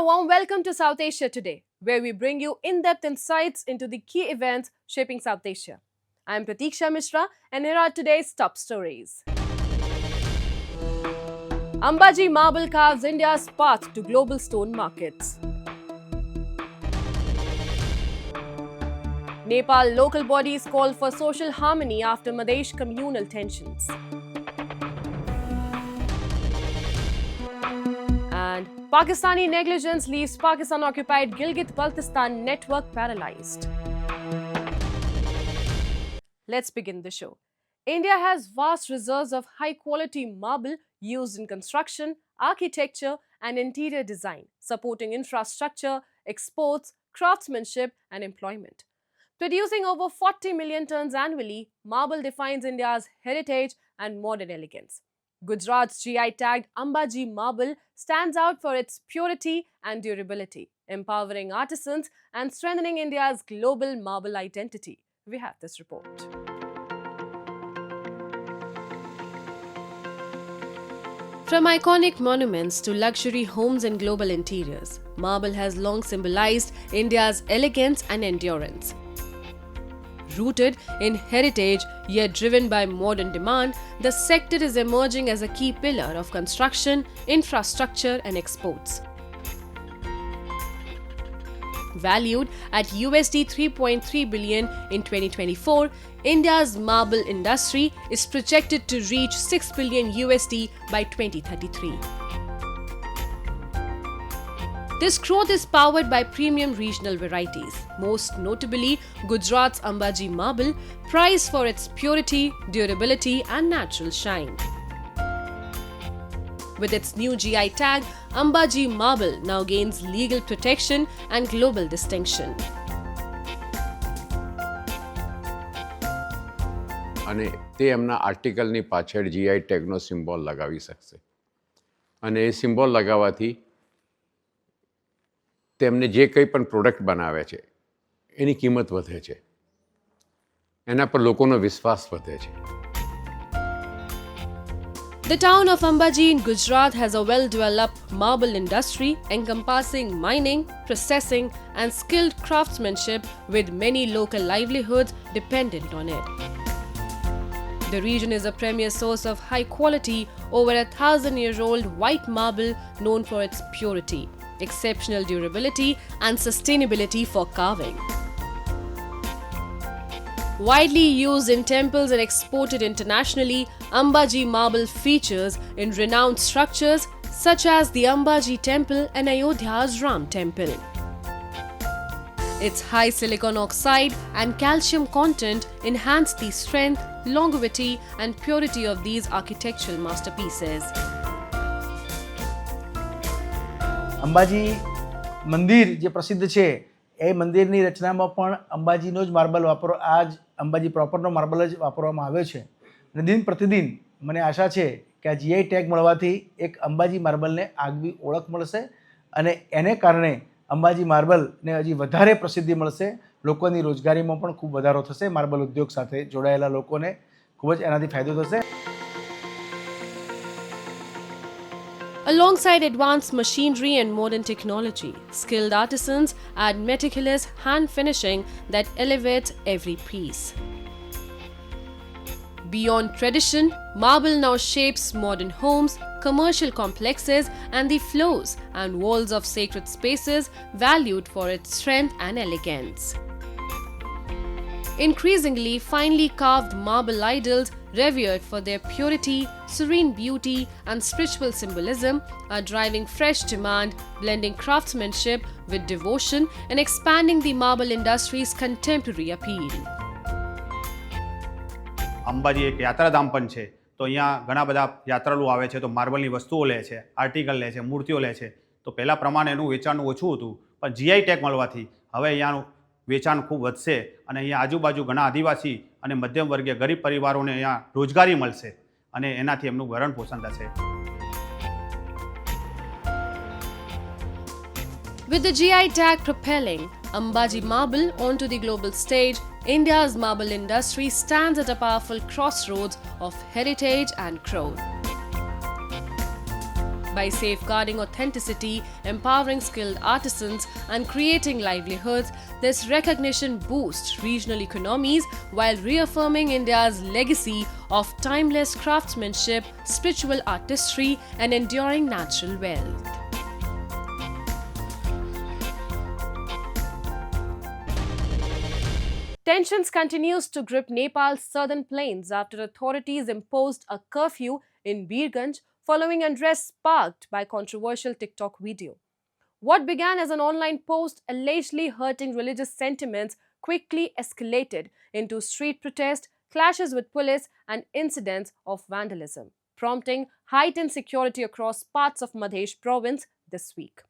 warm welcome to South Asia Today, where we bring you in-depth insights into the key events shaping South Asia. I am Pratiksha Mishra, and here are today's top stories. Ambaji Marble carves India's path to global stone markets. Nepal local bodies call for social harmony after Madesh communal tensions. And Pakistani negligence leaves Pakistan-occupied Gilgit-Baltistan network paralyzed. Let's begin the show. India has vast reserves of high-quality marble used in construction, architecture and interior design, supporting infrastructure, exports, craftsmanship and employment. Producing over 40 million tons annually, marble defines India's heritage and modern elegance. Gujarat's GI-tagged Ambaji marble stands out for its purity and durability, empowering artisans and strengthening India's global marble identity. We have this report. From iconic monuments to luxury homes and global interiors, marble has long symbolized India's elegance and endurance. Rooted in heritage yet driven by modern demand, the sector is emerging as a key pillar of construction, infrastructure and exports. Valued at USD 3.3 billion in 2024, India's marble industry is projected to reach 6 billion USD by 2033. This growth is powered by premium regional varieties, most notably Gujarat's Ambaji marble, prized for its purity, durability and natural shine. With its new GI tag, Ambaji marble now gains legal protection and global distinction. અને તે એમના આર્ટિકલની પાછળ GI ટેગનો symbol લગાવી શકશે અને એ symbol લગાવવાથી તેમને જે કંઈ પણ પ્રોડક્ટ બનાવે છે એની કિંમત વધે છે, એના પર લોકોનો વિશ્વાસ વધે છે. The town of Ambaji in Gujarat has a well-developed marble industry encompassing mining, processing and skilled craftsmanship with many local livelihoods dependent on it. The region is a premier source of high-quality, over 1,000-year-old white marble known for its purity, exceptional durability and sustainability for carving. Widely used in temples and exported internationally, Ambaji marble features in renowned structures such as the Ambaji Temple and Ayodhya's Ram Temple. Its high silicon oxide and calcium content enhance the strength, longevity and purity of these architectural masterpieces. Ambaji મંદિર જે પ્રસિદ્ધ છે એ મંદિરની રચનામાં પણ અંબાજીનો જ marble આ જ અંબાજી પ્રોપરનો માર્બલ જ વાપરવામાં આવ્યો છે અને દિન પ્રતિદિન મને આશા છે કે આ જીઆઈ ટેગ મળવાથી એક અંબાજી માર્બલને આગવી ઓળખ મળશે અને એને કારણે અંબાજી માર્બલને હજી વધારે પ્રસિદ્ધિ મળશે, લોકોની રોજગારીમાં પણ ખૂબ વધારો થશે, માર્બલ ઉદ્યોગ સાથે જોડાયેલા લોકોને ખૂબ જ એનાથી ફાયદો થશે. Alongside advanced machinery and modern technology, skilled artisans add meticulous hand finishing that elevates every piece. Beyond tradition, marble now shapes modern homes, commercial complexes and the floors and walls of sacred spaces valued for its strength and elegance. Increasingly, finely carved marble idols revered for their purity, serene beauty and spiritual symbolism are driving fresh demand, blending craftsmanship with devotion and expanding the marble industry's contemporary appeal. Ambaji એક યાત્રાધામ પણ છે, તો અહીંયા ઘણા બધા યાત્રાળુ આવે છે તો માર્બલની વસ્તુઓ લે છે, આર્ટિકલ લે છે, મૂર્તિઓ લે છે. તો પહેલાં પ્રમાણે એનું વેચાણ ઓછું હતું, પણ જીઆઈ ટેગ મળવાથી હવે અહીંયાનું વેચાણ ખૂબ વધશે અને અહીંયા આજુબાજુ ઘણા આદિવાસી અને મધ્યમ વર્ગીય ગરીબ પરિવારોને અહીંયા રોજગારી મળશે અને એનાથી એમનું ભરણ પોષણ થશે. With the GI tag propelling Ambaji marble onto the global stage, India's marble industry stands at a powerful crossroads of heritage and growth. By safeguarding authenticity, empowering skilled artisans, and creating livelihoods, this recognition boosts regional economies while reaffirming India's legacy of timeless craftsmanship, spiritual artistry, and enduring natural wealth. Tensions continues to grip Nepal's southern plains after authorities imposed a curfew in Birganj following unrest sparked by controversial TikTok video. What began as an online post allegedly hurting religious sentiments quickly escalated into street protest, clashes with police, and incidents of vandalism, prompting heightened security across parts of Madhya province this week.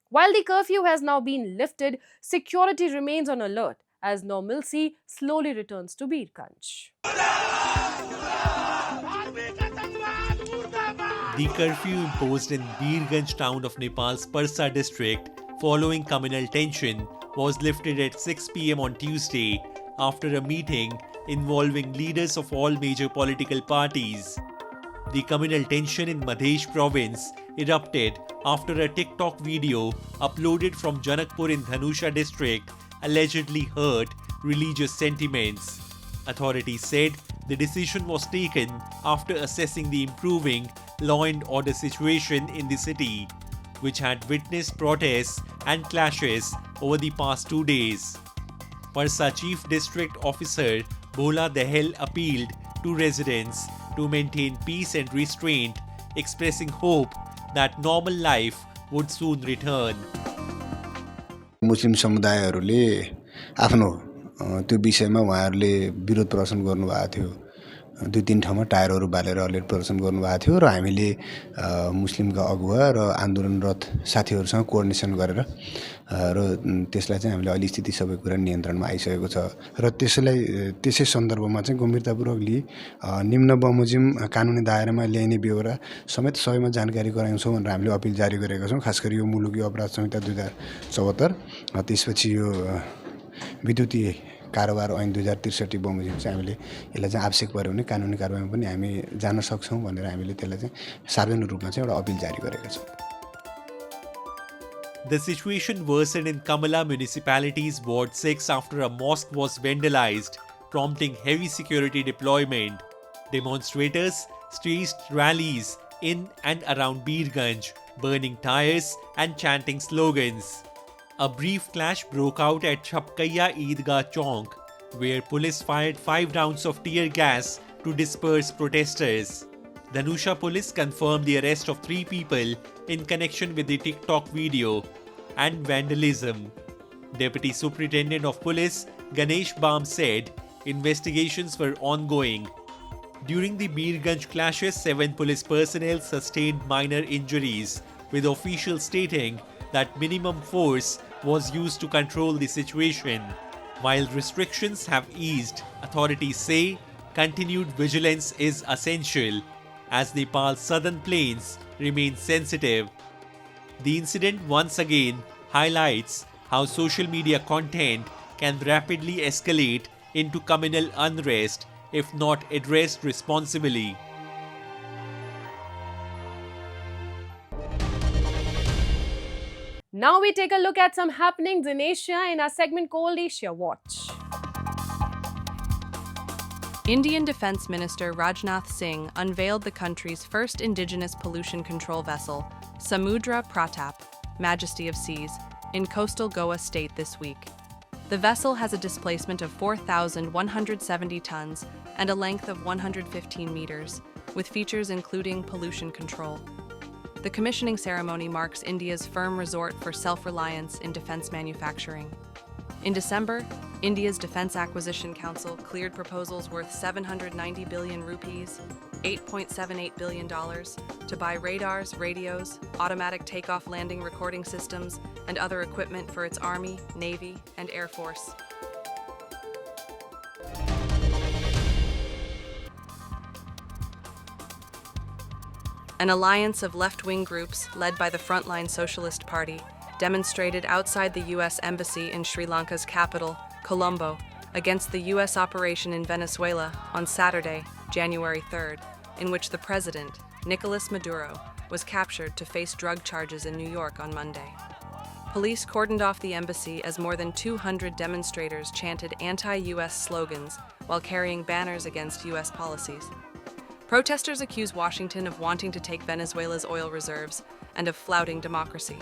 While the curfew has now been lifted, security remains on alert as normalcy slowly returns to Birganj. The curfew imposed in Birganj town of Nepal's Parsa district following communal tension was lifted at 6 p.m. on Tuesday after a meeting involving leaders of all major political parties. The communal tension in Madhya province erupted after a TikTok video uploaded from Janakpur in Dhanusha district allegedly hurt religious sentiments. Authorities said the decision was taken after assessing the improving law and order situation in the city, which had witnessed protests and clashes over the past 2 days. Parsa Chief District Officer Bhola Dahel appealed to residents to maintain peace and restraint, expressing hope that normal life would soon return. मुस्लिम समुदायहरूले आफ्नो त्यो विषयमा उहाँहरूले विरोध प्रदर्शन गर्नुभएको थियो 2-3 ठाउँमा टायरहरू बालेर अलरेडी प्रदर्शन गर्नुभएको थियो र हामीले मुस्लिमका अगुवा र आन्दोलनरत साथीहरूसँग कोअर्डिनेसन गरेर र त्यसलाई चाहिँ हामीले अहिले स्थिति सबै कुरा नियन्त्रणमा आइसकेको छ र त्यसै सन्दर्भमा चाहिँ गम्भीरतापूर्वक लिई निम्न बमोजिम कानुनी दायरामा ल्याइने बेहोरा समेत सबैमा जानकारी गराउँछौँ भनेर हामीले अपिल जारी गरेका छौँ। खास गरी यो मुलुकी अपराध संहिता 2074 त्यसपछि यो विद्युतीय कारोबार ऐन 2063 बमोजिम चाहिँ हामीले यसलाई चाहिँ आवश्यक पर्यो भने कानुनी कारबाहीमा पनि हामी जान सक्छौँ भनेर हामीले त्यसलाई चाहिँ सार्वजनिक रूपमा चाहिँ एउटा अपिल जारी गरेका छौँ। The situation worsened in Kamala Municipality's Ward 6 after a mosque was vandalized, prompting heavy security deployment. Demonstrators staged rallies in and around Birganj, burning tires and chanting slogans. A brief clash broke out at Chhapkaiya Eidgah Chowk, where police fired 5 rounds of tear gas to disperse protesters. Dhanusha police confirmed the arrest of 3 people in connection with the TikTok video and vandalism. Deputy Superintendent of Police Ganesh Bam said investigations were ongoing. During the Birganj clashes, 7 police personnel sustained minor injuries, with officials stating that minimum force was used to control the situation. While restrictions have eased, authorities say continued vigilance is essential as Nepal's southern plains remain sensitive. The incident once again highlights how social media content can rapidly escalate into communal unrest if not addressed responsibly. Now we take a look at some happenings in Asia in our segment called Asia Watch. Indian Defence Minister Rajnath Singh unveiled the country's first indigenous pollution control vessel, Samudra Pratap, Majesty of Seas, in coastal Goa state this week. The vessel has a displacement of 4,170 tons and a length of 115 meters, with features including pollution control. The commissioning ceremony marks India's firm resort for self-reliance in defence manufacturing. In December, India's Defence Acquisition Council cleared proposals worth 790 billion rupees, $8.78 billion, to buy radars, radios, automatic takeoff landing recording systems, and other equipment for its Army, Navy, and Air Force. An alliance of left-wing groups, led by the Frontline Socialist Party, demonstrated outside the U.S. Embassy in Sri Lanka's capital, Colombo, against the U.S. operation in Venezuela on Saturday, January 3rd, in which the president, Nicolas Maduro, was captured to face drug charges in New York on Monday. Police cordoned off the embassy as more than 200 demonstrators chanted anti-US slogans while carrying banners against US policies. Protesters accuse Washington of wanting to take Venezuela's oil reserves and of flouting democracy.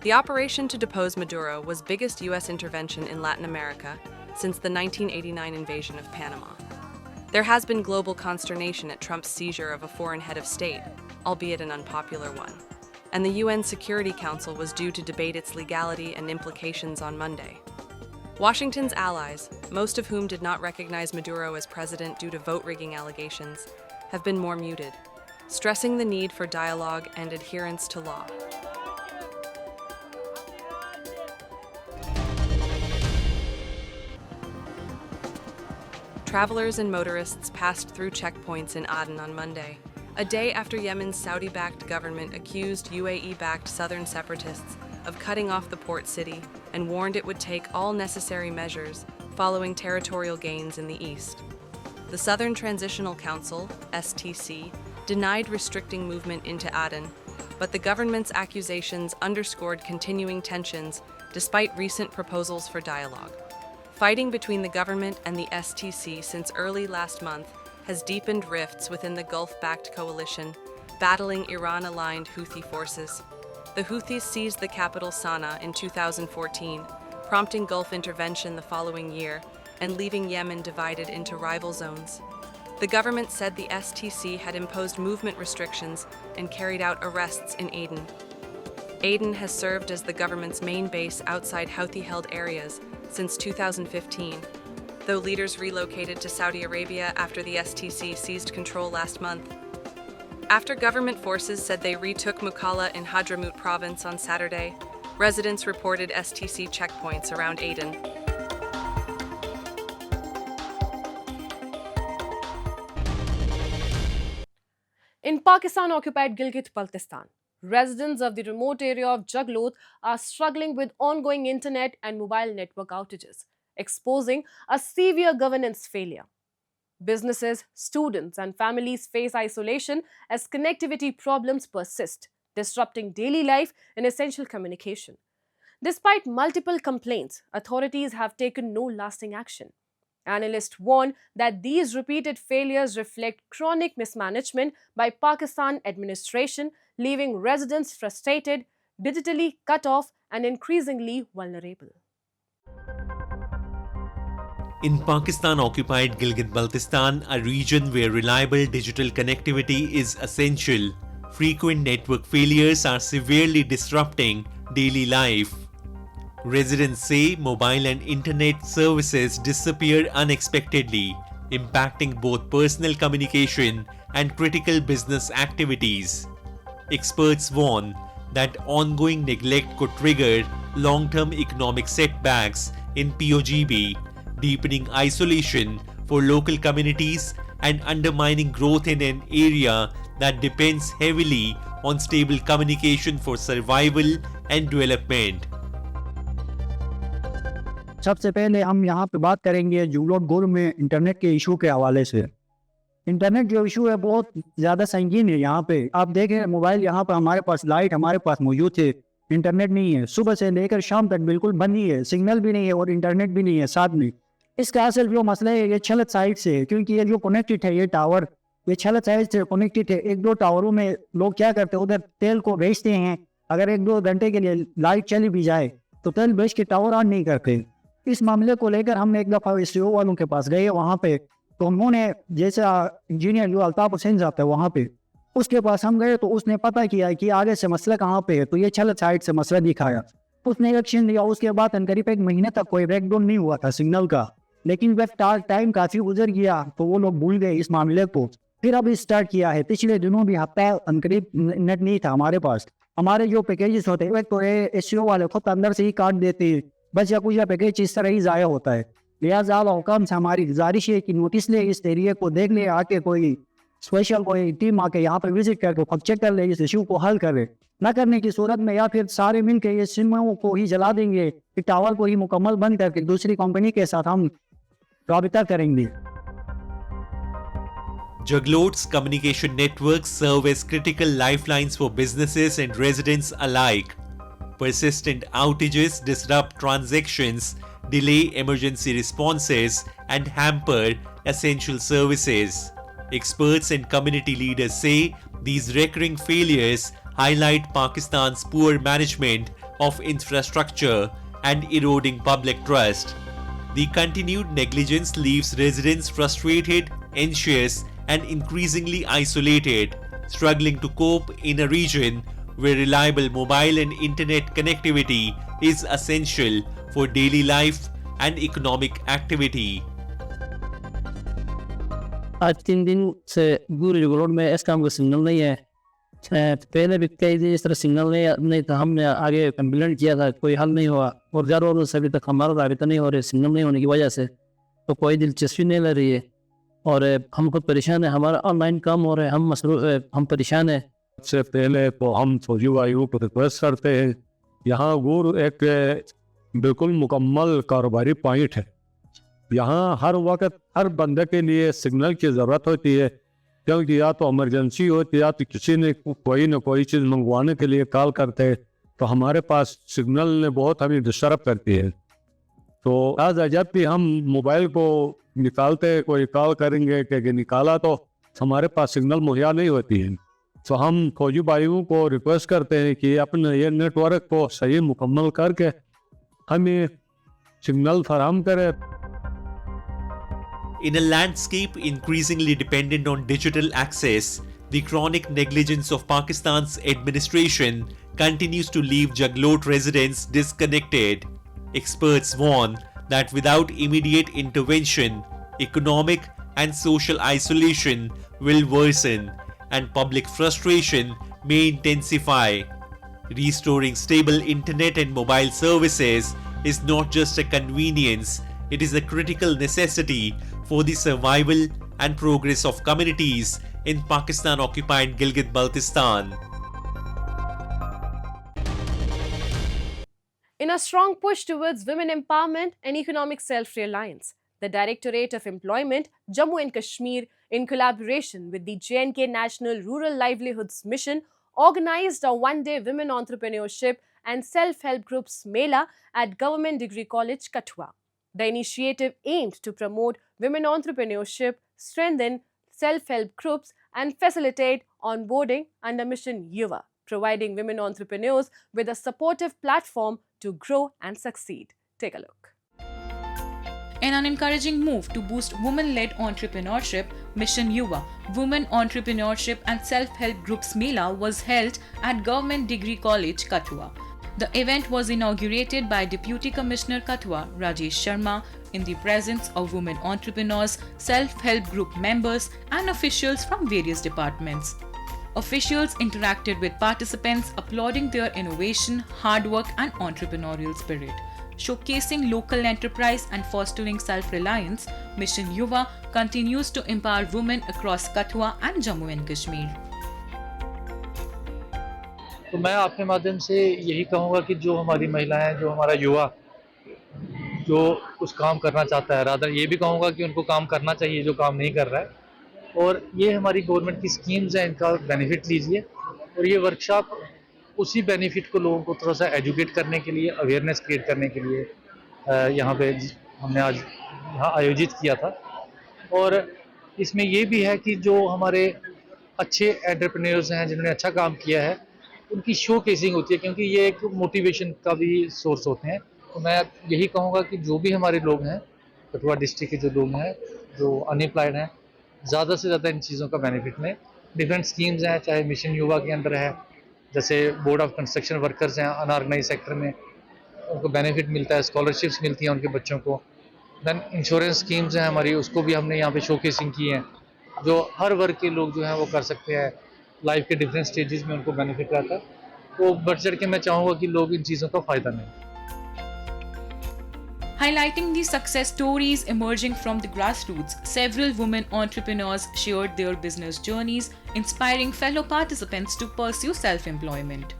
The operation to depose Maduro was biggest US intervention in Latin America since the 1989 invasion of Panama. There has been global consternation at Trump's seizure of a foreign head of state, albeit an unpopular one, and the UN Security Council was due to debate its legality and implications on Monday. Washington's allies, most of whom did not recognize Maduro as president due to vote-rigging allegations, have been more muted, stressing the need for dialogue and adherence to law. Travelers and motorists passed through checkpoints in Aden on Monday, a day after Yemen's Saudi-backed government accused UAE-backed southern separatists of cutting off the port city and warned it would take all necessary measures following territorial gains in the east. The Southern Transitional Council, STC, denied restricting movement into Aden, but the government's accusations underscored continuing tensions despite recent proposals for dialogue. Fighting between the government and the STC since early last month has deepened rifts within the Gulf-backed coalition, battling Iran-aligned Houthi forces. The Houthis seized the capital Sana'a in 2014, prompting Gulf intervention the following year and leaving Yemen divided into rival zones. The government said the STC had imposed movement restrictions and carried out arrests in Aden. Aden has served as the government's main base outside Houthi-held areas since 2015, though leaders relocated to Saudi Arabia after the STC seized control last month. After government forces said they retook Mukalla in Hadramut province on Saturday, residents reported STC checkpoints around Aden. In Pakistan-occupied Gilgit-Baltistan, residents of the remote area of Jagloth are struggling with ongoing internet and mobile network outages, exposing a severe governance failure. Businesses, students, and families face isolation as connectivity problems persist, disrupting daily life and essential communication. Despite multiple complaints, authorities have taken no lasting action. Analysts warn that these repeated failures reflect chronic mismanagement by Pakistan administration, leaving residents frustrated, digitally cut off, and increasingly vulnerable. In Pakistan-occupied Gilgit-Baltistan, a region where reliable digital connectivity is essential, frequent network failures are severely disrupting daily life. Residents say mobile and internet services disappear unexpectedly, impacting both personal communication and critical business activities. Experts warn that ongoing neglect could trigger long-term economic setbacks in POGB, deepening isolation for local communities and undermining growth in an area that depends heavily on stable communication for survival and development. सबसे पहले हम यहाँ पे बात करेंगे जुगलोट में internet के issue के हवाले से। इंटरनेट जो इशू है बहुत ज़्यादा संगीन है। यहाँ पे आप देखें मोबाइल यहाँ पर हमारे पास लाइट हमारे पास मौजूद है, इंटरनेट नहीं है। सुबह से लेकर शाम तक बिल्कुल बंद ही है, सिग्नल भी नहीं है और इंटरनेट भी नहीं है साथ में। इसका असल जो मसला है ये छलत साइड से है, क्योंकि ये जो कनेक्टेड है ये टावर ये छलत साइड से कनेक्टेड है। एक दो टावरों में लोग क्या करते हैं, उधर तेल को बेचते हैं। अगर एक दो घंटे के लिए लाइट चली भी जाए तो तेल बेच के टावर ऑन नहीं करते। इस मामले को लेकर हम एक दफ़ा SCO वालों के पास गए वहाँ पे, तो उन्होंने जैसा इंजीनियर जो अल्ताफ हुसैन साहब थे वहाँ पे उसके पास हम गए तो उसने पता किया कि आगे से मसला कहाँ पे है, तो ये छलत साइड से मसला दिखाया। उसने एक्शन लिया। उसके बाद करीब एक महीने तक कोई ब्रेकडाउन नहीं हुआ था सिग्नल का, लेकिन जब टाइम काफ़ी गुजर गया तो वो लोग भूल गए इस मामले को। फिर अब स्टार्ट किया है। पिछले दिनों भी हफ्ता करीब नेट नहीं था हमारे पास। हमारे जो पैकेजेस होते हैं तो SCO वाले खुद अंदर से ही काट देते हैं, बस या कुछ या पैकेज इस तरह ही ज़ाया होता है। लिहाजा हुकाम से हमारी गुजारिश है कि नोटिस ले, इस एरिया को देख ले, आके कोई स्पेशल कोई टीम आके यहाँ पर विजिट करके खुद चेक कर ले, इस इशू को हल करे। न करने की सूरत में या फिर सारे मिल के ये सिमों को ही जला देंगे, कि टावर को ही मुकम्मल बंद करके दूसरी कंपनी के साथ हम राबिता करेंगे। Jaglote's communication networks serve as critical lifelines for businesses and residents alike. Persistent outages disrupt transactions, delay emergency responses, and hamper essential services. Experts and community leaders say these recurring failures highlight Pakistan's poor management of infrastructure and eroding public trust. The continued negligence leaves residents frustrated, anxious, and increasingly isolated, struggling to cope in a region where reliable mobile and internet connectivity is essential for daily life and economic activity. आज 3 दिन से पूरे जगलोट में इस काम का signal नहीं है। पहले भी कई दिन इस तरह सिग्नल नहीं था, हमने आगे कंप्लेंट किया था, कोई हल नहीं हुआ और ज़रूर से अभी तक हमारा राबिता नहीं हो रहा, सिग्नल नहीं होने की वजह से तो कोई दिलचस्पी नहीं ले रही है और हम खुद परेशान है। हमारा ऑनलाइन काम हो रहा है, हम परेशान है। सबसे पहले तो हम फौजी वायु को रिक्वेस्ट करते हैं, यहाँ गुर एक बिल्कुल मुकम्मल कारोबारी पॉइंट है। यहाँ हर वक्त हर बंदे के लिए सिग्नल की ज़रूरत होती है, क्योंकि या तो इमरजेंसी होती है या तो किसी ने कोई ना कोई चीज़ मंगवाने के लिए कॉल करते हैं, तो हमारे पास सिग्नल ने बहुत हमें डिस्टर्ब करती है। तो आज जब भी हम मोबाइल को निकालते कोई कॉल करेंगे कि निकाला तो हमारे पास सिग्नल मुहैया नहीं होती है। तो हम फौजी भाइयों को रिक्वेस्ट करते हैं कि अपने ये नेटवर्क को सही मुकम्मल करके हमें सिग्नल फराहम करें। In a landscape increasingly dependent on digital access, the chronic negligence of Pakistan's administration continues to leave Jaglote residents disconnected. Experts warn that without immediate intervention, economic and social isolation will worsen and public frustration may intensify. Restoring stable internet and mobile services is not just a convenience, it is a critical necessity for the survival and progress of communities in Pakistan-occupied Gilgit-Baltistan. In a strong push towards women empowerment and economic self-reliance, the Directorate of Employment, Jammu and Kashmir, in collaboration with the J&K National Rural Livelihoods Mission, organized a one-day women entrepreneurship and self-help groups Mela at Government Degree College, Kathua. The initiative aimed to promote women entrepreneurship, strengthen self-help groups, and facilitate onboarding under Mission Yuva, providing women entrepreneurs with a supportive platform to grow and succeed. Take a look. In an encouraging move to boost women-led entrepreneurship, Mission Yuva, Women Entrepreneurship and Self-Help Groups Mela was held at Government Degree College, Kathua. The event was inaugurated by Deputy Commissioner Kathua, Rajesh Sharma, in the presence of women entrepreneurs, self-help group members, and officials from various departments. Officials interacted with participants, applauding their innovation, hard work, and entrepreneurial spirit. Showcasing local enterprise and fostering self-reliance, Mission Yuva continues to empower women across Kathua and Jammu and Kashmir. तो मैं आपके माध्यम से यही कहूँगा कि जो हमारी महिलाएं, जो हमारा युवा जो कुछ काम करना चाहता है, रादर ये भी कहूँगा कि उनको काम करना चाहिए जो काम नहीं कर रहा है। और ये हमारी गवर्नमेंट की स्कीम्स हैं, इनका बेनिफिट लीजिए। और ये वर्कशॉप उसी बेनिफिट को लोगों को थोड़ा सा एजुकेट करने के लिए, अवेयरनेस क्रिएट करने के लिए यहाँ पे हमने आज यहाँ आयोजित किया था। और इसमें ये भी है कि जो हमारे अच्छे एंटरप्रेन्योर्स हैं, जिन्होंने अच्छा काम किया है, उनकी शो केसिंग होती है, क्योंकि ये एक मोटिवेशन का भी सोर्स होते हैं। तो मैं यही कहूँगा कि जो भी हमारे लोग हैं, कठुआ डिस्ट्रिक्ट के जो लोग हैं, जो अनएम्प्लॉयड हैं, ज़्यादा से ज़्यादा इन चीज़ों का बेनिफिट लें। डिफरेंट स्कीम्स हैं, चाहे मिशन युवा के अंदर है, जैसे बोर्ड ऑफ कंस्ट्रक्शन वर्कर्स हैं अनऑर्गेनाइज सेक्टर में, उनको बेनिफिट मिलता है, स्कॉलरशिप्स मिलती हैं उनके बच्चों को। दैन इंश्योरेंस स्कीम्स हैं हमारी, उसको भी हमने यहाँ पे शोकेसिंग की है, जो हर वर्ग के लोग जो हैं वो कर सकते हैं। लाइफ के डिफरेंट स्टेजेस में उनको बेनिफिट रहता है। तो बढ़ चढ़ के मैं चाहूँगा कि लोग इन चीज़ों का फ़ायदा लें। Highlighting the success stories emerging from the grassroots, several women entrepreneurs shared their business journeys, inspiring fellow participants to pursue self-employment.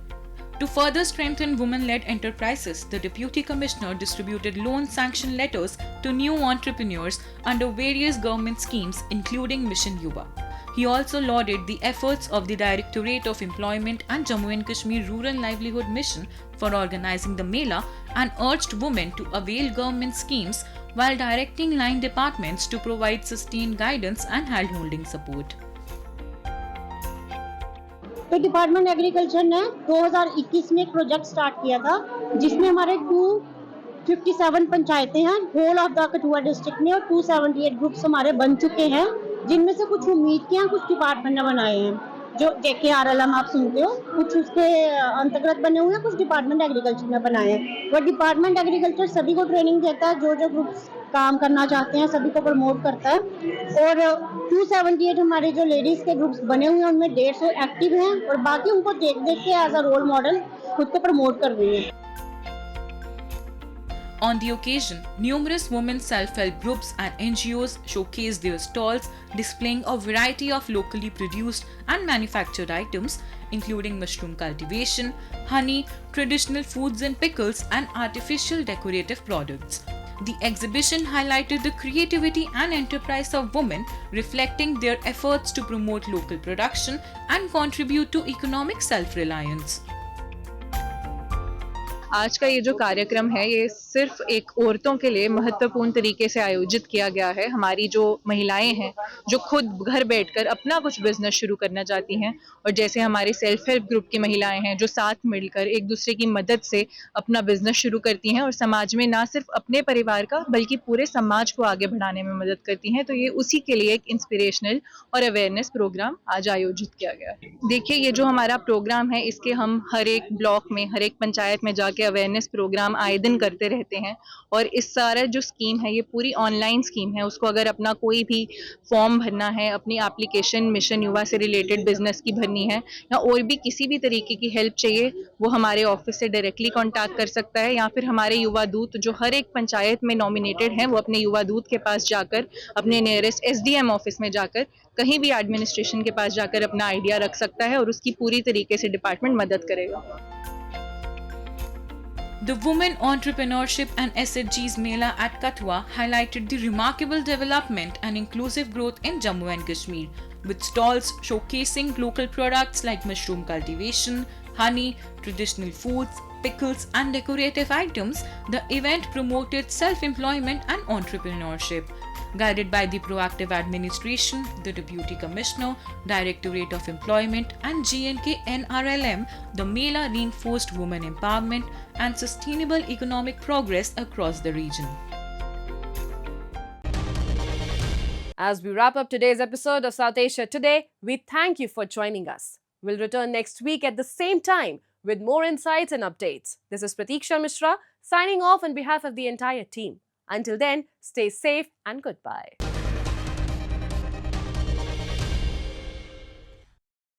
To further strengthen women-led enterprises, the Deputy Commissioner distributed loan sanction letters to new entrepreneurs under various government schemes, including Mission Yuva. He also lauded the efforts of the Directorate of Employment and Jammu and Kashmir Rural Livelihood Mission for organizing the Mela and urged women to avail government schemes while directing line departments to provide sustained guidance and hand-holding support. तो department agriculture ने 2021 में एक project start किया था जिसमें हमारे 257 पंचायतें हैं whole of the Kathua district में और 278 ग्रुप्स हमारे बन चुके हैं जिनमें से कुछ उम्मीद के हैं कुछ डिपार्टमेंट ने बनाए हैं जो JKRLM आप सुनते हो कुछ उसके अंतर्गत बने हुए हैं कुछ डिपार्टमेंट एग्रीकल्चर ने बनाए हैं वो डिपार्टमेंट एग्रीकल्चर सभी को ट्रेनिंग देता है जो ग्रुप्स काम करना चाहते हैं सभी को प्रमोट करता है और 278 हमारे जो लेडीज के ग्रुप्स बने हुए हैं उनमें 150 एक्टिव हैं और बाकी उनको देख देख के एज अ रोल मॉडल खुद को प्रमोट कर रही हैं. On the occasion, numerous women self-help groups and NGOs showcased their stalls displaying a variety of locally produced and manufactured items including mushroom cultivation, honey, traditional foods and pickles and artificial decorative products. The exhibition highlighted the creativity and enterprise of women, reflecting their efforts to promote local production and contribute to economic self-reliance. आज का ये जो कार्यक्रम है ये सिर्फ एक औरतों के लिए महत्वपूर्ण तरीके से आयोजित किया गया है. हमारी जो महिलाएं हैं जो खुद घर बैठकर अपना कुछ बिजनेस शुरू करना चाहती हैं और जैसे हमारे सेल्फ हेल्प ग्रुप की महिलाएं हैं जो साथ मिलकर एक दूसरे की मदद से अपना बिजनेस शुरू करती हैं और समाज में ना सिर्फ अपने परिवार का बल्कि पूरे समाज को आगे बढ़ाने में मदद करती हैं. तो ये उसी के लिए एक इंस्पिरेशनल और अवेयरनेस प्रोग्राम आज आयोजित किया गया है. देखिए ये जो हमारा प्रोग्राम है इसके हम हर एक ब्लॉक में हर एक पंचायत में जाके अवेयरनेस प्रोग्राम आए दिन करते रहते हैं और इस सारा जो स्कीम है ये पूरी ऑनलाइन स्कीम है. उसको अगर अपना कोई भी फॉर्म भरना है अपनी एप्लीकेशन मिशन युवा से रिलेटेड बिजनेस की भरनी है या और भी किसी भी तरीके की हेल्प चाहिए वो हमारे ऑफिस से डायरेक्टली कांटेक्ट कर सकता है या फिर हमारे युवा दूत जो हर एक पंचायत में नॉमिनेटेड हैं वो अपने युवा दूत के पास जाकर अपने नियरेस्ट SDM ऑफिस में जाकर कहीं भी एडमिनिस्ट्रेशन के पास जाकर अपना आइडिया रख सकता है और उसकी पूरी तरीके से डिपार्टमेंट मदद करेगा. The Women Entrepreneurship and SHG's Mela at Kathua highlighted the remarkable development and inclusive growth in Jammu and Kashmir, with stalls showcasing local products like mushroom cultivation, honey, traditional foods, pickles and decorative items. The event promoted self-employment and entrepreneurship. Guided by the Proactive Administration, the Deputy Commissioner, Directorate of Employment and GNK NRLM, the Mela reinforced women empowerment and sustainable economic progress across the region. As we wrap up today's episode of South Asia Today, we thank you for joining us. We'll return next week at the same time with more insights and updates. This is Pratiksha Mishra signing off on behalf of the entire team. Until then, stay safe and goodbye.